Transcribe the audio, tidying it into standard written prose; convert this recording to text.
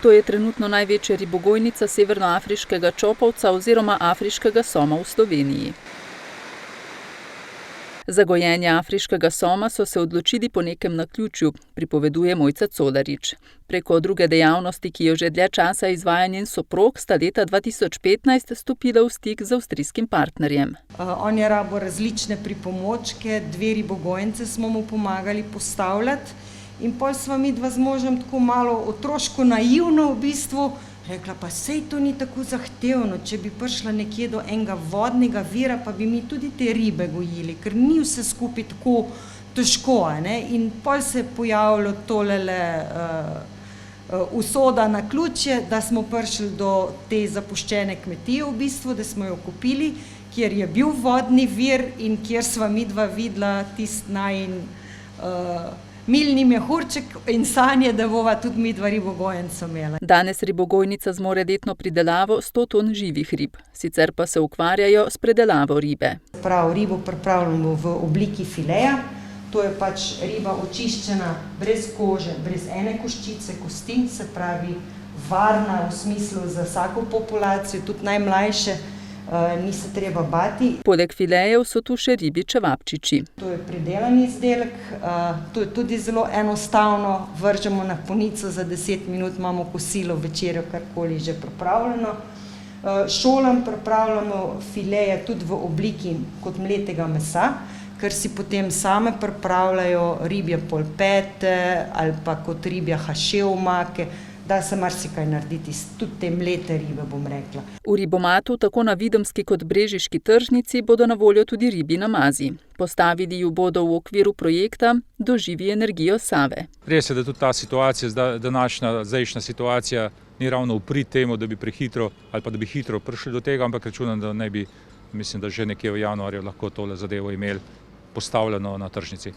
To je trenutno največja ribogojnica severnoafriškega čopovca oziroma afriškega soma v Sloveniji. Za gojenje afriškega soma so se odločili po nekem naključju, pripoveduje Mojca Colarič. Preko druge dejavnosti, ki jo že dlje časa izvaja njen soprog, sta leta 2015 stopila v stik z avstrijskim partnerjem. On je rabo različne pripomočke, 2 ribogojnice smo mu pomagali postavljati in pol sva midva z možem tako malo otroško naivno v bistvu rekla, pa sej to ni tako zahtevno, če bi prišla nekje do enega vodnega vira, pa bi mi tudi te ribe gojili, ker ni vse skupaj tako težko, ne? In pol se je pojavilo tolele usoda naključje, da smo prišli do te zapuščene kmetije v bistvu, da smo jo kupili, kjer je bil vodni vir in kjer sva midva videla tisti najin milni mehurček in sanje, da bova tudi midva ribogojnico imela. Danes ribogojnica zmore letno pridelavo 100 ton živih rib, sicer pa se ukvarjajo s predelavo ribe. Ribo pripravljamo v obliki fileja, to je pač riba očiščena brez kože, brez ene koščice kosti, se pravi varna v smislu za vsako populacijo, tudi najmlajše, ni se treba bati. Poleg filejev so tu še ribji čevapčiči. To je pridelan izdelek, to je tudi zelo enostavno, vržemo na ponico, za 10 minut imamo kosilo, večerjo, karkoli že pripravljeno. Šolam pripravljamo fileje tudi v obliki kot mletega mesa, ker si potem same pripravljajo ribje polpete ali pa kot ribja haše omake, da se marsikaj narediti, tudi te mlete ribe, bom rekla. V Ribomatu, tako na videmski kot brežiški tržnici, bodo na voljo tudi ribji namazi. Postavili ju bodo v okviru projekta Doživi energijo Save. Res je, da tudi ta situacija, današnja zdajšnja situacija, ni ravno v prid temu, da bi prehitro ali pa da bi hitro prišli do tega, ampak računam, da ne bi, mislim, da že nekje v januarju lahko tole zadevo imeli postavljeno na tržnici.